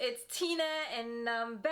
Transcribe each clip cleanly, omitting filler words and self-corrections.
it's Tina and I'm back,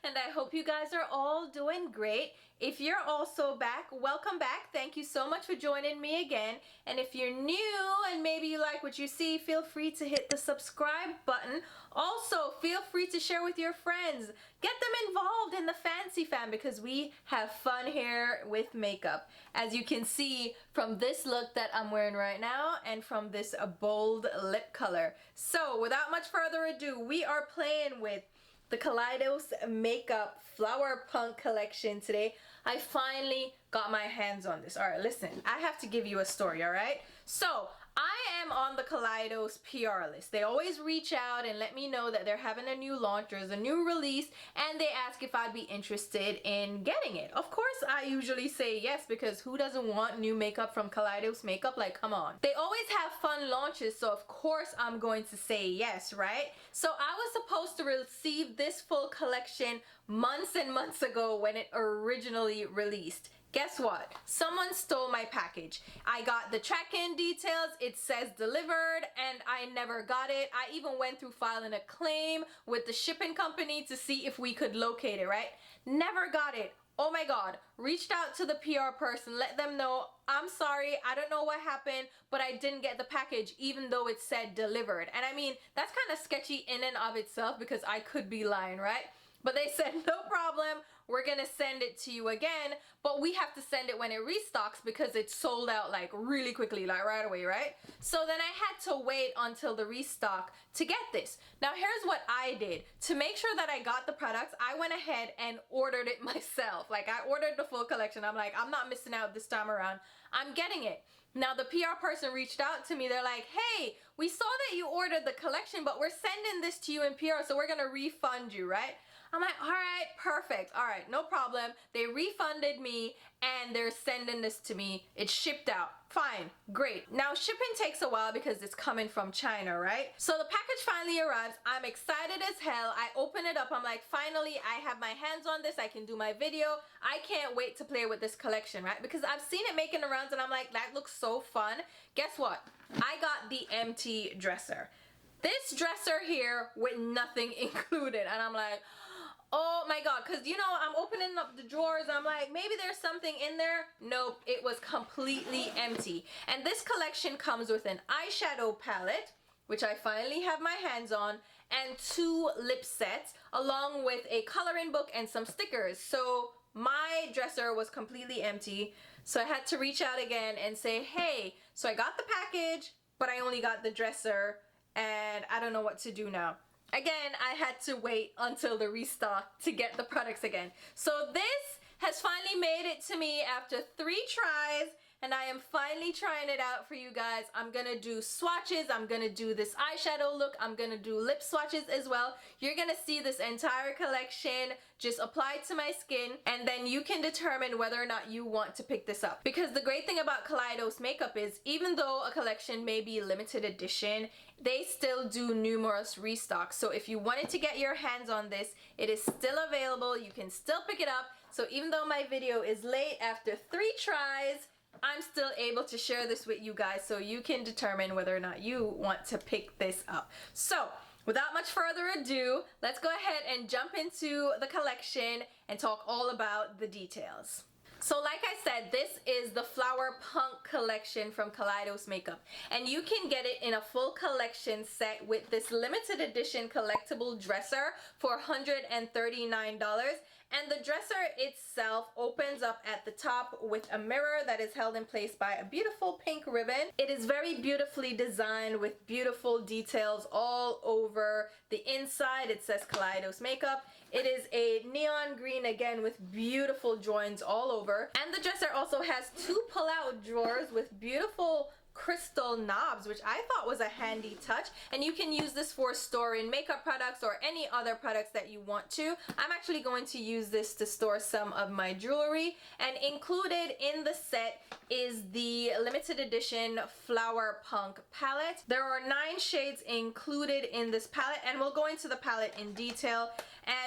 and I hope you guys are all doing great. If you're also back, welcome back. Thank you so much for joining me again. And if you're new and maybe you like what you see, feel free to hit the subscribe button. Also, feel free to share with your friends. Get them involved in the Fancy Fam because we have fun here with makeup. As you can see from this look that I'm wearing right now and from this bold lip color. So without much further ado, we are playing with the Kaleidos Makeup Flower Punk collection today. I finally got my hands on this. Alright, listen, I have to give you a story, alright? So, I am on the Kaleidos PR list. They always reach out and let me know that they're having a new launch, there's a new release, and they ask if I'd be interested in getting it. Of course, I usually say yes, because who doesn't want new makeup from Kaleidos Makeup? Like, come on. They always have fun launches, so of course I'm going to say yes, right? So I was supposed to receive this full collection months and months ago when it originally released. Guess what? Someone stole my package. I got the track-in details, it says delivered, and I never got it. I even went through filing a claim with the shipping company to see if we could locate it, right? Never got it. Oh my god. Reached out to the PR person, let them know, I'm sorry, I don't know what happened, but I didn't get the package even though it said delivered. And I mean, that's kind of sketchy in and of itself because I could be lying, right? But they said, no problem, we're gonna send it to you again, but we have to send it when it restocks because it's sold out like really quickly, like right away, right? So then I had to wait until the restock to get this. Now here's what I did. To make sure that I got the products, I went ahead and ordered it myself. Like I ordered the full collection. I'm like, I'm not missing out this time around. I'm getting it. Now the PR person reached out to me. They're like, hey, we saw that you ordered the collection, but we're sending this to you in PR, so we're gonna refund you, right? I'm like, all right, perfect. All right, no problem. They refunded me and they're sending this to me. It's shipped out. Fine, great. Now shipping takes a while because it's coming from China, right? So the package finally arrives. I'm excited as hell. I open it up. I'm like, finally, I have my hands on this. I can do my video. I can't wait to play with this collection, right? Because I've seen it making the rounds and I'm like, that looks so fun. Guess what? I got the empty dresser. This dresser here with nothing included. And I'm like, oh my god, because you know, I'm opening up the drawers, I'm like, maybe there's something in there. Nope, it was completely empty. And this collection comes with an eyeshadow palette, which I finally have my hands on, and 2 lip sets, along with a coloring book and some stickers. So my dresser was completely empty, so I had to reach out again and say, hey, so I got the package, but I only got the dresser, and I don't know what to do now. Again, I had to wait until the restock to get the products again. So this has finally made it to me after 3 tries, and I am finally trying it out for you guys. I'm gonna do swatches, I'm gonna do this eyeshadow look, I'm gonna do lip swatches as well. You're gonna see this entire collection just applied to my skin, and then you can determine whether or not you want to pick this up. Because the great thing about Kaleidos Makeup is, even though a collection may be limited edition, they still do numerous restocks. So if you wanted to get your hands on this, it is still available. You can still pick it up. So even though my video is late after 3 tries, I'm still able to share this with you guys so you can determine whether or not you want to pick this up. So without much further ado, let's go ahead and jump into the collection and talk all about the details. So like I said, this is the Flower Punk collection from Kaleidos Makeup, and you can get it in a full collection set with this limited edition collectible dresser for $139. And the dresser itself opens up at the top with a mirror that is held in place by a beautiful pink ribbon. It is very beautifully designed with beautiful details all over the inside. It says Kaleidos Makeup. It is a neon green again with beautiful joins all over. And the dresser also has 2 pull-out drawers with beautiful crystal knobs, which I thought was a handy touch. And you can use this for storing makeup products or any other products that you want to. I'm actually going to use this to store some of my jewelry. And included in the set is the limited edition Flower Punk palette. There are 9 shades included in this palette, and we'll go into the palette in detail.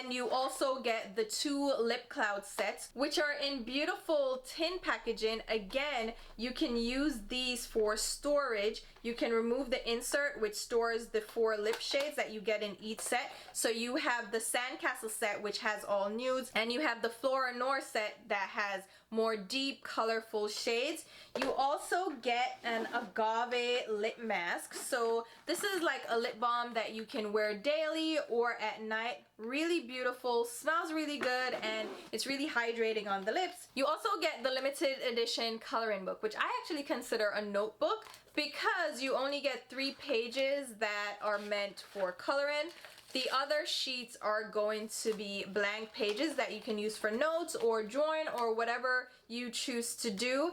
And you also get the 2 lip cloud sets, which are in beautiful tin packaging. Again, you can use these for storage, you can remove the insert which stores the 4 lip shades that you get in each set. So you have the Sandcastle set, which has all nudes, and you have the Flora Noir set that has more deep colorful shades. You also get an Agave lip mask. So this is like a lip balm that you can wear daily or at night. Really beautiful, smells really good, and it's really hydrating on the lips. You also get the limited edition coloring book, which I actually consider a notebook because you only get 3 pages that are meant for coloring. The other sheets are going to be blank pages that you can use for notes or drawing or whatever you choose to do.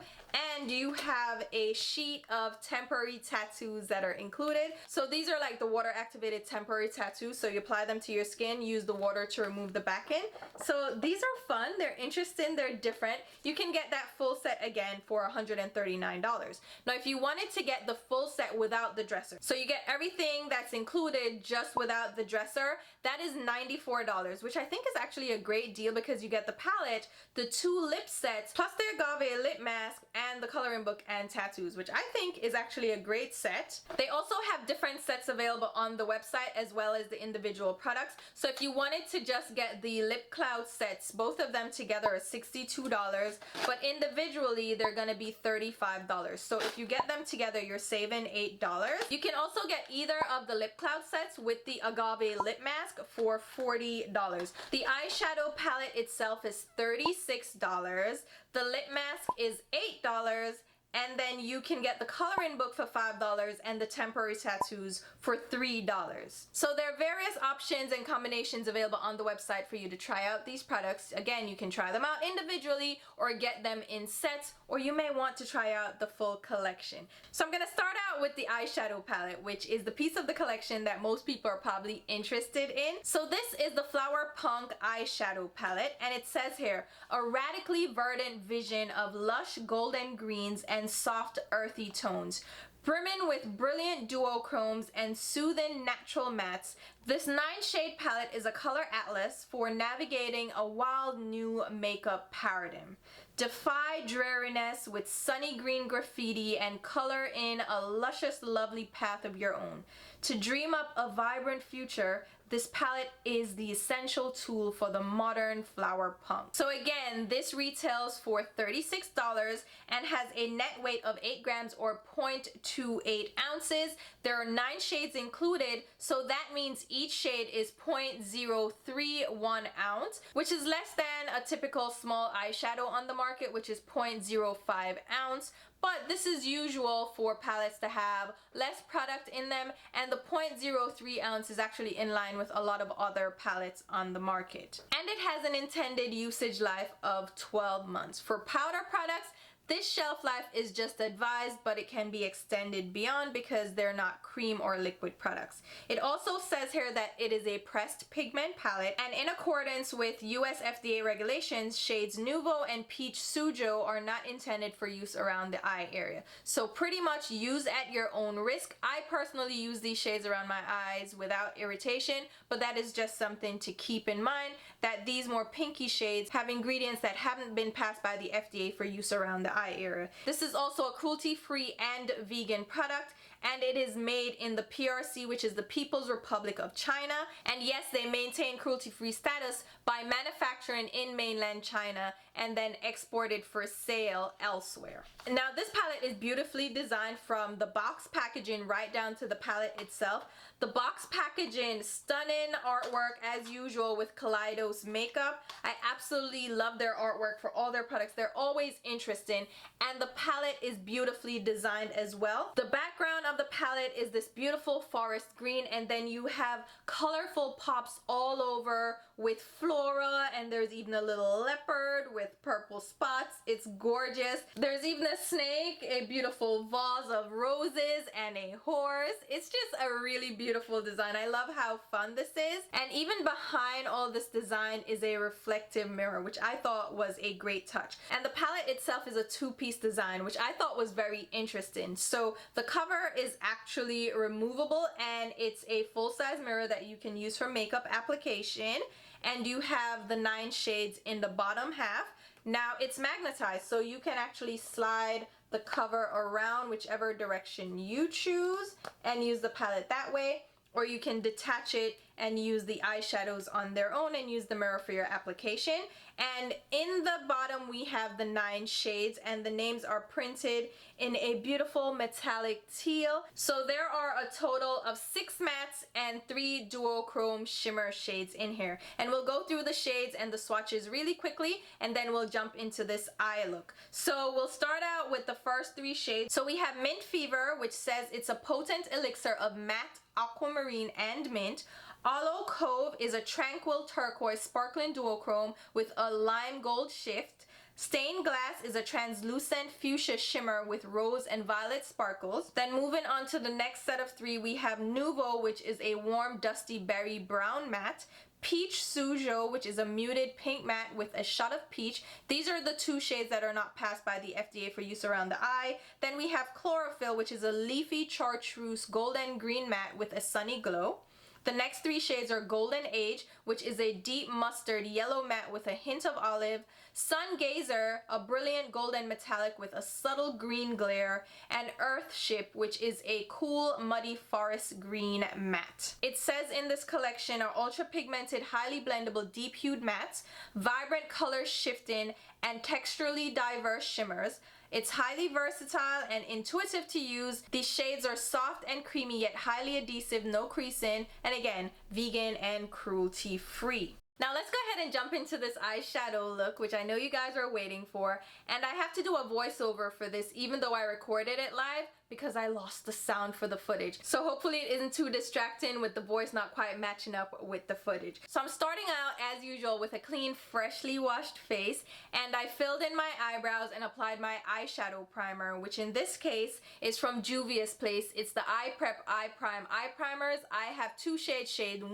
And you have a sheet of temporary tattoos that are included. So these are like the water activated temporary tattoos. So you apply them to your skin, use the water to remove the back end. So these are fun, they're interesting, they're different. You can get that full set again for $139. Now if you wanted to get the full set without the dresser, so you get everything that's included just without the dresser, that is $94, which I think is actually a great deal because you get the palette, the 2 lip sets, plus the Agave lip mask, and the coloring book and tattoos, which I think is actually a great set. They also have different sets available on the website as well as the individual products. So if you wanted to just get the lip cloud sets, both of them together are $62, but individually they're gonna be $35. So if you get them together, you're saving $8. You can also get either of the lip cloud sets with the Agave lip mask for $40. The eyeshadow palette itself is $36. The lip mask is $8, and then you can get the coloring book for $5 and the temporary tattoos for $3. So there are various options and combinations available on the website for you to try out these products. Again, you can try them out individually or get them in sets, or you may want to try out the full collection. So I'm going to start out with the eyeshadow palette, which is the piece of the collection that most people are probably interested in. So this is the Flower Punk eyeshadow palette, and it says here, a radically verdant vision of lush golden greens and soft earthy tones, brimming with brilliant duochromes and soothing natural mattes. This 9-shade palette is a color atlas for navigating a wild new makeup paradigm. Defy dreariness with sunny green graffiti and color in a luscious, lovely path of your own. To dream up a vibrant future, this palette is the essential tool for the modern flower punk. So again, this retails for $36 and has a net weight of 8 grams or 0.28 ounces. There are 9 shades included, so that means each shade is 0.031 ounce, which is less than a typical small eyeshadow on the market, which is 0.05 ounce. But this is usual for palettes to have less product in them, and the 0.03 ounce is actually in line with a lot of other palettes on the market. And it has an intended usage life of 12 months. For powder products, this shelf life is just advised, but it can be extended beyond because they're not cream or liquid products. It also says here that it is a pressed pigment palette, and in accordance with US FDA regulations, shades Nouveau and Peach Sujo are not intended for use around the eye area. So pretty much use at your own risk. I personally use these shades around my eyes without irritation, but that is just something to keep in mind, that these more pinky shades have ingredients that haven't been passed by the FDA for use around the eye area. This is also a cruelty-free and vegan product, and it is made in the PRC, which is the People's Republic of China. And yes, they maintain cruelty-free status by manufacturing in mainland China and then exported for sale elsewhere. Now this palette is beautifully designed from the box packaging right down to the palette itself. The box packaging, stunning artwork as usual with Kaleidos Makeup. I absolutely love their artwork for all their products. They're always interesting, and the palette is beautifully designed as well. The background of the palette is this beautiful forest green, and then you have colorful pops all over with flora, and there's even a little leopard with purple spots. It's gorgeous. There's even a snake, a beautiful vase of roses, and a horse. It's just a really beautiful design. I love how fun this is. And even behind all this design is a reflective mirror, which I thought was a great touch. And the palette itself is a 2-piece design, which I thought was very interesting. So the cover is actually removable, and it's a full-size mirror that you can use for makeup application. And you have the 9 shades in the bottom half. Now it's magnetized, so you can actually slide the cover around whichever direction you choose and use the palette that way, or you can detach it and use the eyeshadows on their own and use the mirror for your application. And in the bottom we have the 9 shades, and the names are printed in a beautiful metallic teal. So there are a total of 6 mattes and 3 duochrome shimmer shades in here, and we'll go through the shades and the swatches really quickly, and then we'll jump into this eye look. So we'll start out with the first 3 shades. So we have Mint Fever, which says it's a potent elixir of matte, aquamarine, and mint. Aloe Cove is a tranquil turquoise sparkling duochrome with a lime gold shift. Stained Glass is a translucent fuchsia shimmer with rose and violet sparkles. Then moving on to the next set of 3, we have Nouveau, which is a warm dusty berry brown matte. Peach Sujo, which is a muted pink matte with a shot of peach. These are the 2 shades that are not passed by the FDA for use around the eye. Then we have Chlorophyll, which is a leafy chartreuse golden green matte with a sunny glow. The next 3 shades are Golden Age, which is a deep mustard yellow matte with a hint of olive. Sun Gazer, a brilliant golden metallic with a subtle green glare. And Earthship, which is a cool muddy forest green matte. It says in this collection are ultra pigmented, highly blendable, deep hued mattes, vibrant color shifting, and texturally diverse shimmers. It's highly versatile and intuitive to use. These shades are soft and creamy yet highly adhesive, no creasing, and again, vegan and cruelty free. Now let's go ahead and jump into this eyeshadow look, which I know you guys are waiting for. And I have to do a voiceover for this even though I recorded it live, because I lost the sound for the footage. So hopefully it isn't too distracting with the voice not quite matching up with the footage. So I'm starting out as usual with a clean, freshly washed face, and I filled in my eyebrows and applied my eyeshadow primer, which in this case is from Juvia's Place. It's the Eye Prep Eye Prime eye primers. I have 2 shades, shade 1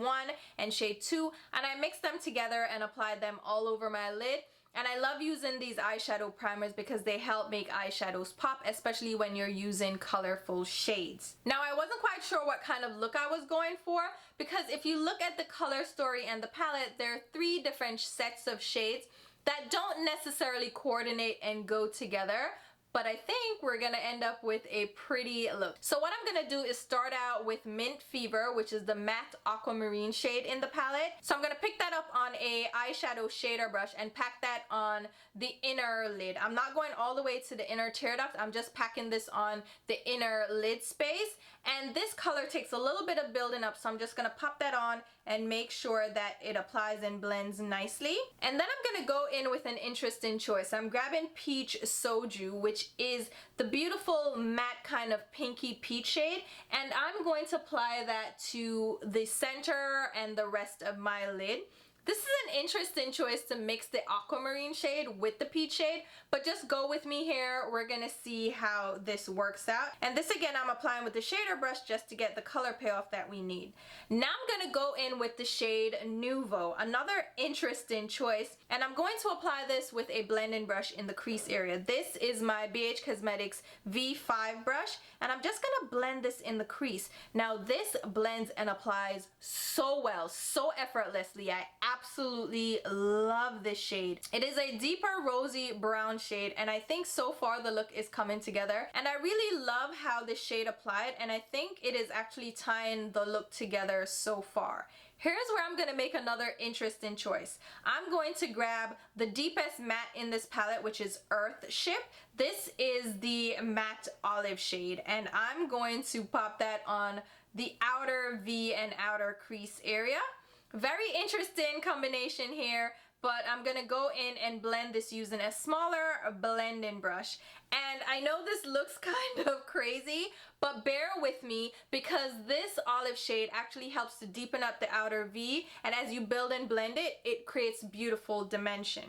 and shade 2, and I mixed them together and applied them all over my lid. And I love using these eyeshadow primers because they help make eyeshadows pop, especially when you're using colorful shades. Now, I wasn't quite sure what kind of look I was going for, because if you look at the color story and the palette, there are 3 different sets of shades that don't necessarily coordinate and go together. But I think we're gonna end up with a pretty look. So what I'm gonna do is start out with Mint Fever, which is the matte aquamarine shade in the palette. So I'm gonna pick that up on a eyeshadow shader brush and pack that on the inner lid. I'm not going all the way to the inner tear duct. I'm just packing this on the inner lid space. And this color takes a little bit of building up, so I'm just gonna pop that on and make sure that it applies and blends nicely. And then I'm gonna go in with an interesting choice. I'm grabbing Peach Soju, which is the beautiful matte kind of pinky peach shade, and I'm going to apply that to the center and the rest of my lid. This is an interesting choice to mix the aquamarine shade with the peach shade, but just go with me here. We're gonna see how this works out. And this again, I'm applying with the shader brush just to get the color payoff that we need. Now I'm gonna go in with the shade Nouveau, another interesting choice, and I'm going to apply this with a blending brush in the crease area. This is my BH Cosmetics V5 brush, and I'm just gonna blend this in the crease. Now this blends and applies so well, so effortlessly. I absolutely love this shade. It is a deeper rosy brown shade, and I think so far the look is coming together, and I really love how this shade applied, and I think it is actually tying the look together so far. Here's where I'm gonna make another interesting choice. I'm going to grab the deepest matte in this palette, which is Earthship. This is the matte olive shade, and I'm going to pop that on the outer V and outer crease area. Very interesting combination here, but I'm gonna go in and blend this using a smaller blending brush. And I know this looks kind of crazy, but bear with me because this olive shade actually helps to deepen up the outer V, and as you build and blend it, it creates beautiful dimension.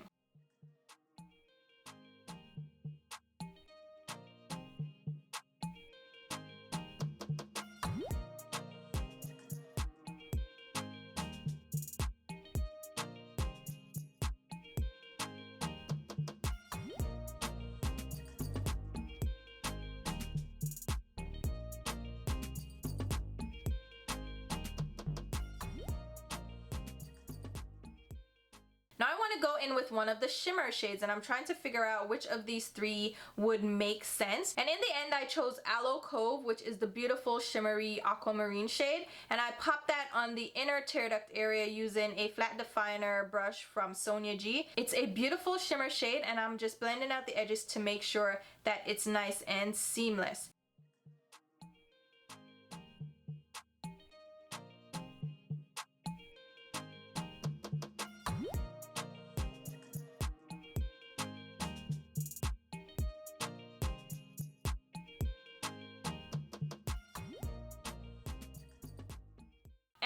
Now I want to go in with one of the shimmer shades, and I'm trying to figure out which of these three would make sense. And in the end, I chose Aloe Cove, which is the beautiful shimmery aquamarine shade, and I popped that on the inner tear duct area using a flat definer brush from Sonia G. It's a beautiful shimmer shade, and I'm just blending out the edges to make sure that it's nice and seamless.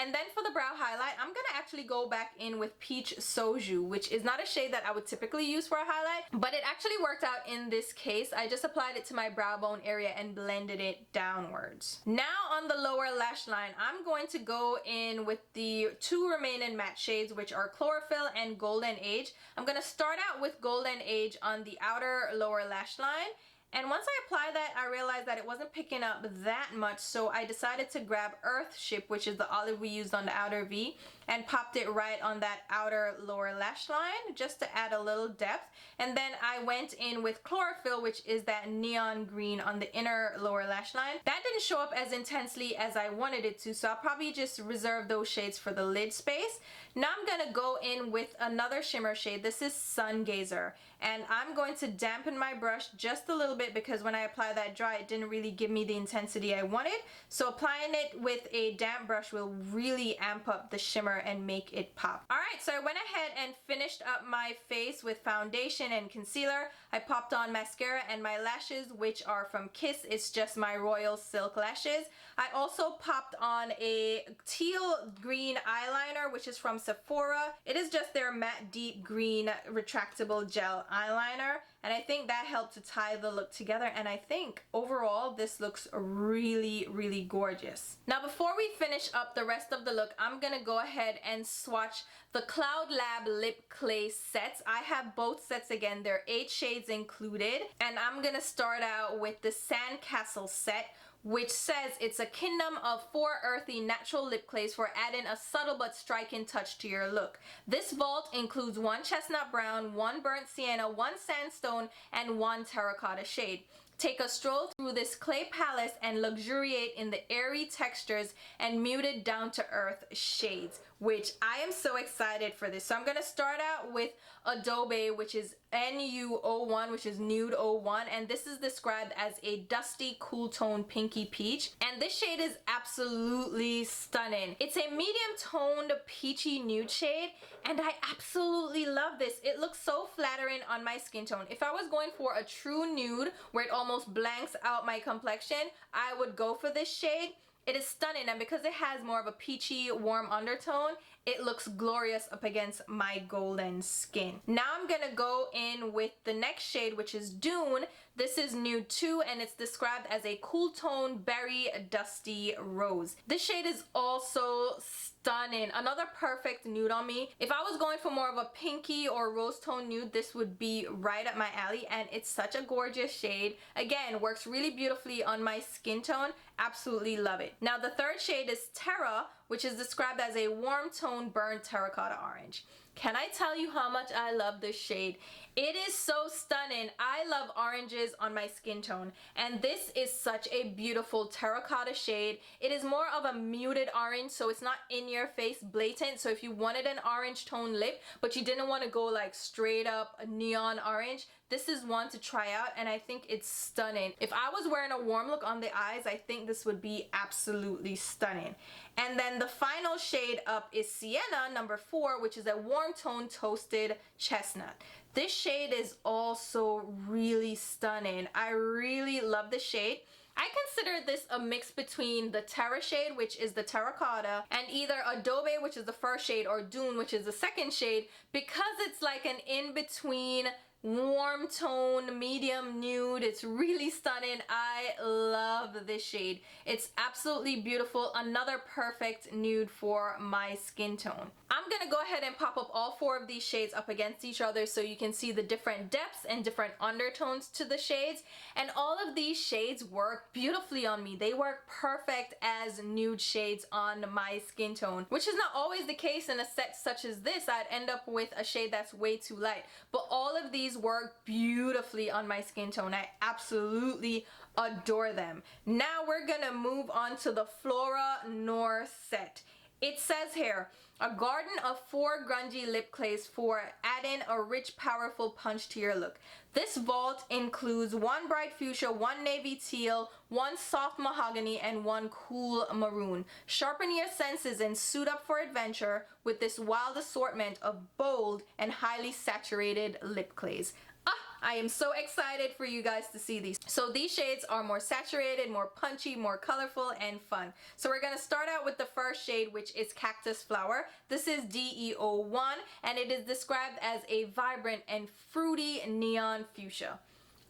And then for the brow highlight, I'm gonna actually go back in with Peach Soju, which is not a shade that I would typically use for a highlight, but it actually worked out in this case. I just applied it to my brow bone area and blended it downwards. Now on the lower lash line, I'm going to go in with the two remaining matte shades, which are Chlorophyll and Golden Age. I'm gonna start out with Golden Age on the outer lower lash line. And once I applied that, I realized that it wasn't picking up that much, so I decided to grab Earthship, which is the olive we used on the outer V, and popped it right on that outer lower lash line just to add a little depth. And then I went in with Chlorophyll, which is that neon green on the inner lower lash line. That didn't show up as intensely as I wanted it to, so I'll probably just reserve those shades for the lid space. Now I'm gonna go in with another shimmer shade. This is Sun Gazer, and I'm going to dampen my brush just a little bit because when I apply that dry, it didn't really give me the intensity I wanted. So applying it with a damp brush will really amp up the shimmer and make it pop. Alright, so I went ahead and finished up my face with foundation and concealer. I popped on mascara and my lashes, which are from Kiss. It's just my Royal Silk lashes. I also popped on a teal green eyeliner, which is from Sephora. It is just their matte deep green retractable gel eyeliner, and I think that helped to tie the look together, and I think overall this looks really gorgeous. Now before we finish up the rest of the look, I'm gonna go ahead and swatch the Cloud Lab lip clay sets. I have both sets again. There are 8 shades included, and I'm gonna start out with the Sandcastle set, which says it's a kingdom of 4 earthy natural lip clays for adding a subtle but striking touch to your look. This vault includes 1 chestnut brown, 1 burnt sienna, 1 sandstone, and 1 terracotta shade. Take a stroll through this clay palace and luxuriate in the airy textures and muted down-to-earth shades, which I am so excited for this. So I'm gonna start out with Adobe, which is NU01, which is Nude 01, and this is described as a dusty cool tone pinky peach, and this shade is absolutely stunning. It's a medium toned peachy nude shade, and I absolutely love this. It looks so flattering on my skin tone. If I was going for a true nude where it almost blanks out my complexion, I would go for this shade. It is stunning, and because it has more of a peachy warm undertone, it looks glorious up against my golden skin. Now I'm gonna go in with the next shade, which is Dune. This is Nude 2, and it's described as a cool tone berry dusty rose. This shade is also stunning. Another perfect nude on me. If I was going for more of a pinky or rose tone nude, this would be right up my alley, and it's such a gorgeous shade. Again, works really beautifully on my skin tone. Absolutely love it. Now the third shade is Terra, which is described as a warm tone burnt terracotta orange. Can I tell you how much I love this shade? It is so stunning. I love oranges on my skin tone, and this is such a beautiful terracotta shade. It is more of a muted orange, so it's not in your face blatant. So if you wanted an orange tone lip but you didn't want to go like straight up neon orange, this is one to try out, and I think it's stunning. If I was wearing a warm look on the eyes, I think this would be absolutely stunning. And then the final shade up is Sienna number 4, which is a warm tone toasted chestnut. This shade is also really stunning. I really love the shade. I consider this a mix between the Terra shade, which is the terracotta, and either Adobe, which is the first shade, or Dune, which is the second shade, because it's like an in-between warm tone medium nude. It's really stunning. I love this shade. It's absolutely beautiful. Another perfect nude for my skin tone. I'm I'm gonna go ahead and pop up all 4 of these shades up against each other so you can see the different depths and different undertones to the shades. And all of these shades work beautifully on me. They work perfect as nude shades on my skin tone, which is not always the case in a set such as this. I'd end up with a shade that's way too light, but all of these work beautifully on my skin tone. I absolutely adore them. Now we're gonna move on to the Flora Noir Set. It says here, a garden of 4 grungy lip clays for adding a rich, powerful punch to your look. This vault includes 1 bright fuchsia, 1 navy teal, 1 soft mahogany, and 1 cool maroon. Sharpen your senses and suit up for adventure with this wild assortment of bold and highly saturated lip clays. I am so excited for you guys to see these. So these shades are more saturated, more punchy, more colorful, and fun. So we're gonna start out with the first shade, which is Cactus Flower. This is DE01, and it is described as a vibrant and fruity neon fuchsia.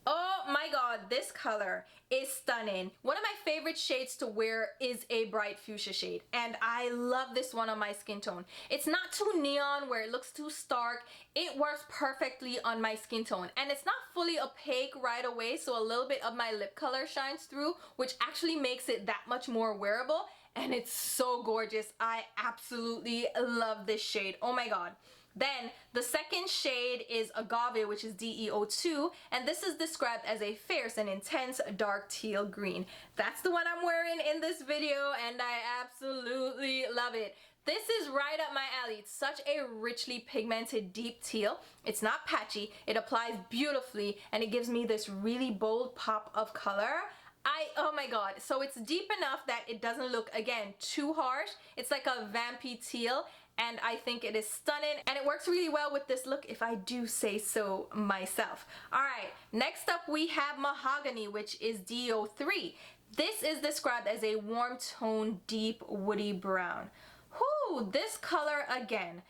Oh my god, this color is stunning. One of my favorite shades to wear is a bright fuchsia shade, and I love this one on my skin tone. It's not too neon where it looks too stark. It works perfectly on my skin tone, and it's not fully opaque right away, so a little bit of my lip color shines through, which actually makes it that much more wearable, and it's so gorgeous. I absolutely love this shade. Oh my god. Then the second shade is Agave, which is DE02, and this is described as a fierce and intense dark teal green. That's the one I'm wearing in this video, and I absolutely love it. This is right up my alley. It's such a richly pigmented deep teal. It's not patchy, it applies beautifully, and it gives me this really bold pop of color. Oh my god, so it's deep enough that it doesn't look, again, too harsh. It's like a vampy teal, and I think it is stunning, and it works really well with this look if I do say so myself. Alright, next up we have Mahogany, which is DO3. This is described as a warm tone, deep woody brown. Whoo, this color again,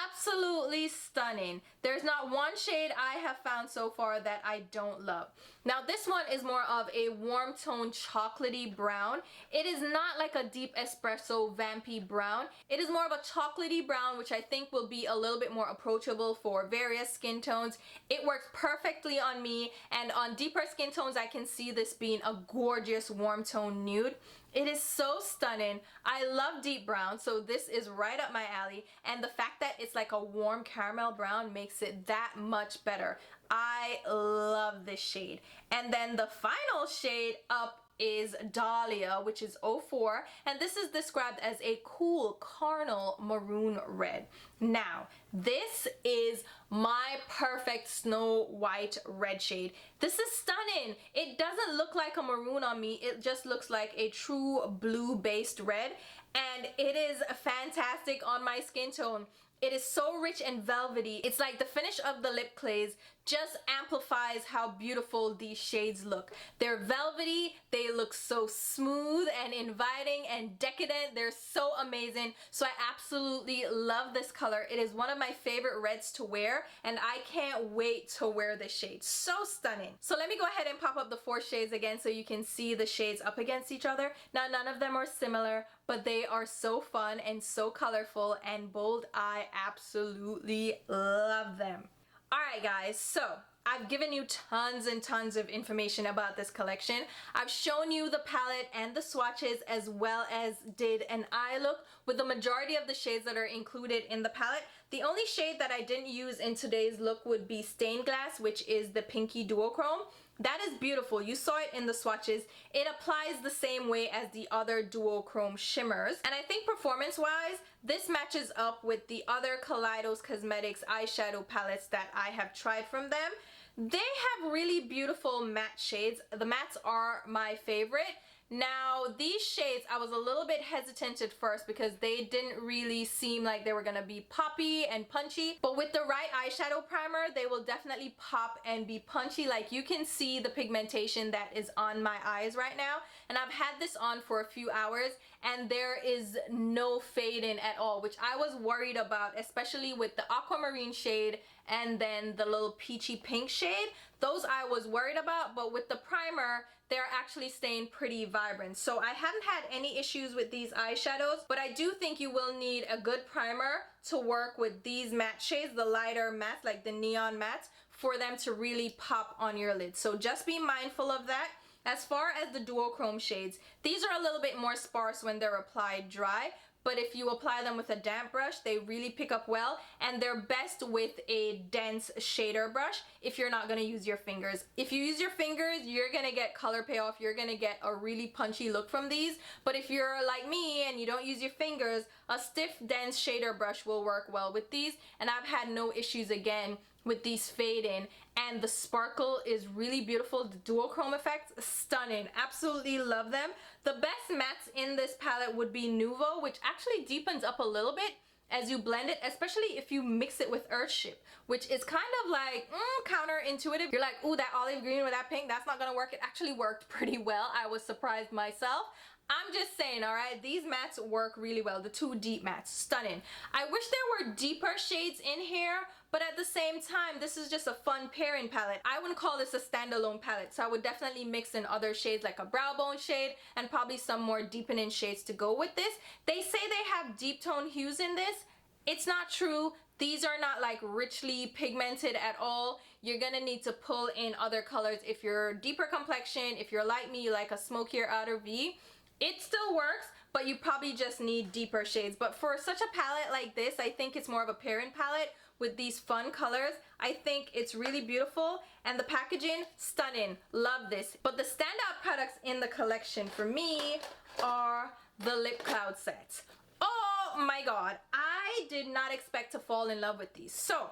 absolutely stunning. There's not one shade I have found so far that I don't love. Now this one is more of a warm tone chocolatey brown. It is not like a deep espresso vampy brown. It is more of a chocolatey brown, which I think will be a little bit more approachable for various skin tones. It works perfectly on me, and on deeper skin tones I can see this being a gorgeous warm tone nude. It is so stunning. I love deep brown, so this is right up my alley, and the fact that it's like a warm caramel brown makes it that much better. I love this shade. And then the final shade up is Dahlia, which is 04, and this is described as a cool carnal maroon red. Now, this is my perfect snow white red shade. This is stunning. It doesn't look like a maroon on me. It just looks like a true blue based red, and it is fantastic on my skin tone. It is so rich and velvety. It's like the finish of the lip clays just amplifies how beautiful these shades look. They're velvety, they look so smooth and inviting and decadent. They're so amazing. So I absolutely love this color. It is one of my favorite reds to wear, and I can't wait to wear this shade. So stunning. So let me go ahead and pop up the 4 shades again so you can see the shades up against each other. Now none of them are similar, but they are so fun and so colorful and bold. I absolutely love them. Alright guys, so I've given you tons and tons of information about this collection. I've shown you the palette and the swatches, as well as did an eye look with the majority of the shades that are included in the palette. The only shade that I didn't use in today's look would be Stained Glass, which is the Pinky Duochrome. That is beautiful. You saw it in the swatches. It applies the same way as the other duochrome shimmers. And I think performance-wise, this matches up with the other Kaleidos Cosmetics eyeshadow palettes that I have tried from them. They have really beautiful matte shades. The mattes are my favorite. Now these shades, I was a little bit hesitant at first because they didn't really seem like they were gonna be poppy and punchy, but with the right eyeshadow primer they will definitely pop and be punchy. Like, you can see the pigmentation that is on my eyes right now, and I've had this on for a few hours and there is no fade in at all, which I was worried about, especially with the aquamarine shade and then the little peachy pink shade. Those I was worried about, but with the primer, they're actually staying pretty vibrant. So I haven't had any issues with these eyeshadows, but I do think you will need a good primer to work with these matte shades, the lighter mattes, like the neon mattes, for them to really pop on your lid. So just be mindful of that. As far as the duochrome shades, these are a little bit more sparse when they're applied dry, but if you apply them with a damp brush, they really pick up well, and they're best with a dense shader brush if you're not gonna use your fingers. If you use your fingers, you're gonna get color payoff, you're gonna get a really punchy look from these, but if you're like me and you don't use your fingers, a stiff, dense shader brush will work well with these, and I've had no issues again with these fade in, and the sparkle is really beautiful. The duochrome effects, stunning. Absolutely love them. The best mattes in this palette would be Nuvo, which actually deepens up a little bit as you blend it, especially if you mix it with Earthship, which is kind of like counterintuitive. You're like, ooh, that olive green with that pink, that's not gonna work. It actually worked pretty well. I was surprised myself. I'm just saying, all right, these mattes work really well. The two deep mattes, stunning. I wish there were deeper shades in here, but at the same time, this is just a fun pairing palette. I wouldn't call this a standalone palette, so I would definitely mix in other shades like a brow bone shade and probably some more deepening shades to go with this. They say they have deep tone hues in this. It's not true. These are not like richly pigmented at all. You're gonna need to pull in other colors if you're deeper complexion, if you're like me, you like a smokier outer V. It still works, but you probably just need deeper shades. But for such a palette like this, I think it's more of a pairing palette with these fun colors. I think it's really beautiful, and the packaging, stunning. Love this. But the standout products in the collection for me are the lip cloud sets. Oh my god, I did not expect to fall in love with these. So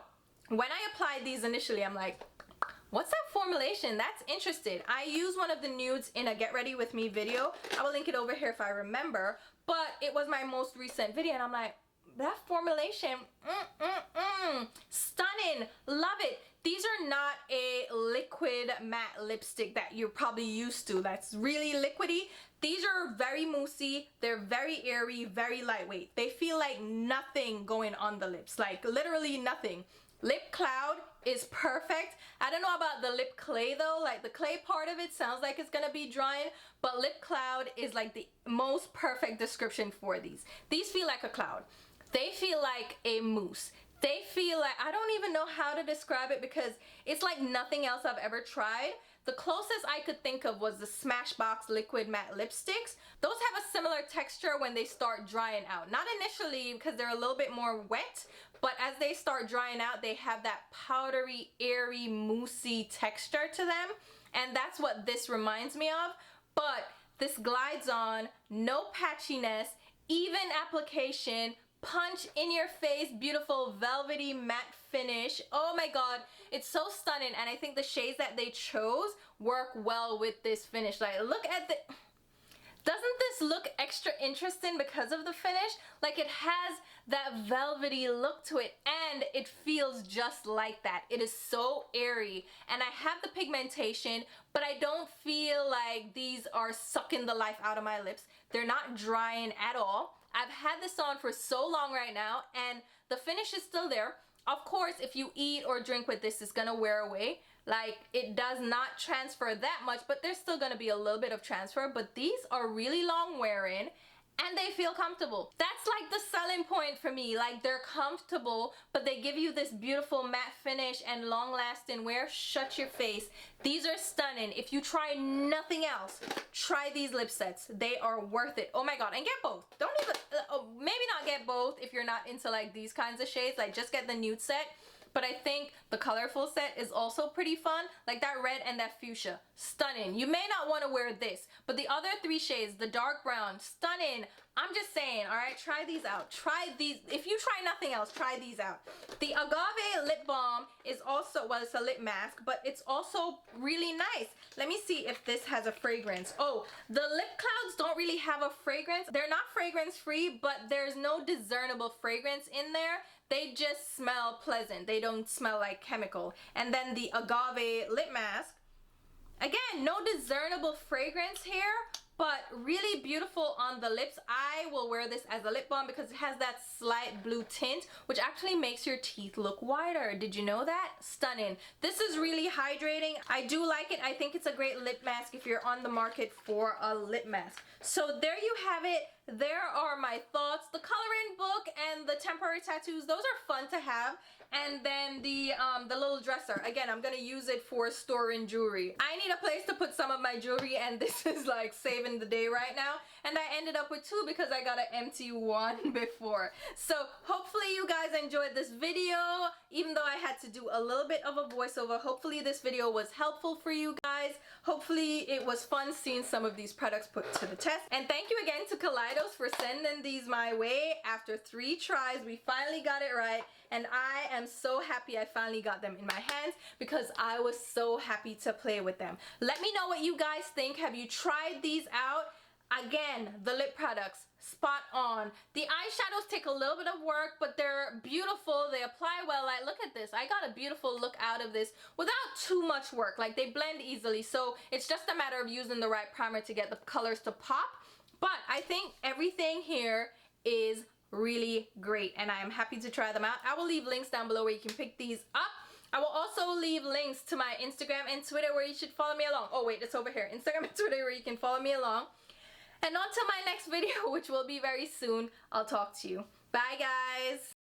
when I applied these initially, I'm like, what's that formulation? That's interesting. I used one of the nudes in a Get Ready With Me video. I will link it over here if I remember, but it was my most recent video, and I'm like, that formulation, stunning, love it. These are not a liquid matte lipstick that you're probably used to. That's really liquidy. These are very moussey, they're very airy, very lightweight. They feel like nothing going on the lips, like literally nothing. Lip cloud is perfect. I don't know about the lip clay though, like the clay part of it sounds like it's gonna be drying, but lip cloud is like the most perfect description for these. These feel like a cloud. They feel like a mousse. They feel like, I don't even know how to describe it because it's like nothing else I've ever tried. The closest I could think of was the Smashbox liquid matte lipsticks. Those have a similar texture when they start drying out. Not initially because they're a little bit more wet, but as they start drying out, they have that powdery, airy, moussey texture to them. And that's what this reminds me of. But this glides on, no patchiness, even application, punch in your face, beautiful velvety matte finish. Oh my god, it's so stunning, and I think the shades that they chose work well with this finish. Like, look at the, doesn't this look extra interesting because of the finish? Like, it has that velvety look to it, and it feels just like that. It is so airy, and I have the pigmentation, but I don't feel like these are sucking the life out of my lips. They're not drying at all. I've had this on for so long right now, and the finish is still there. Of course, if you eat or drink with this, it's gonna wear away. Like, it does not transfer that much, but there's still gonna be a little bit of transfer. But these are really long wearing, and they feel comfortable. That's like the selling point for me. Like, they're comfortable, but they give you this beautiful matte finish and long lasting wear. Shut your face. These are stunning. If you try nothing else, try these lip sets. They are worth it. Oh my god, and get both. Don't even, maybe not get both if you're not into like these kinds of shades. Like, just get the nude set. But I think the colorful set is also pretty fun. Like that red and that fuchsia, stunning. You may not want to wear this, but the other three shades, the dark brown, stunning. I'm just saying, all right, try these out. Try these. If you try nothing else, try these out. The Agave lip balm is also, well, it's a lip mask, but it's also really nice. Let me see if this has a fragrance. Oh, the lip clouds don't really have a fragrance. They're not fragrance free, but there's no discernible fragrance in there. They just smell pleasant. They don't smell like chemical. And then the Agave lip mask, again, no discernible fragrance here, but really beautiful on the lips. I will wear this as a lip balm because it has that slight blue tint, which actually makes your teeth look whiter. Did you know that? Stunning. This is really hydrating. I do like it. I think it's a great lip mask if you're on the market for a lip mask. So there you have it. There are my thoughts. The coloring book and the temporary tattoos, those are fun to have. And then the little dresser. Again, I'm gonna use it for storing jewelry. I need a place to put some of my jewelry, and this is like saving the day right now. And I ended up with two because I got an empty one before. So hopefully you guys enjoyed this video, even though I had to do a little bit of a voiceover. Hopefully this video was helpful for you guys. Hopefully it was fun seeing some of these products put to the test. And thank you again to Kaleidos for sending these my way. After 3 tries, we finally got it right. And I am so happy I finally got them in my hands because I was so happy to play with them. Let me know what you guys think. Have you tried these out? Again, the lip products, spot on. The eyeshadows take a little bit of work, but they're beautiful. They apply well. Like, look at this. I got a beautiful look out of this without too much work. Like, they blend easily. So it's just a matter of using the right primer to get the colors to pop. But I think everything here is really great, and I am happy to try them out. I will leave links down below where you can pick these up. I will also leave links to my Instagram and Twitter where you should follow me along. Oh wait, it's over here. Instagram and Twitter where you can follow me along. And on to my next video, which will be very soon. I'll talk to you. Bye guys.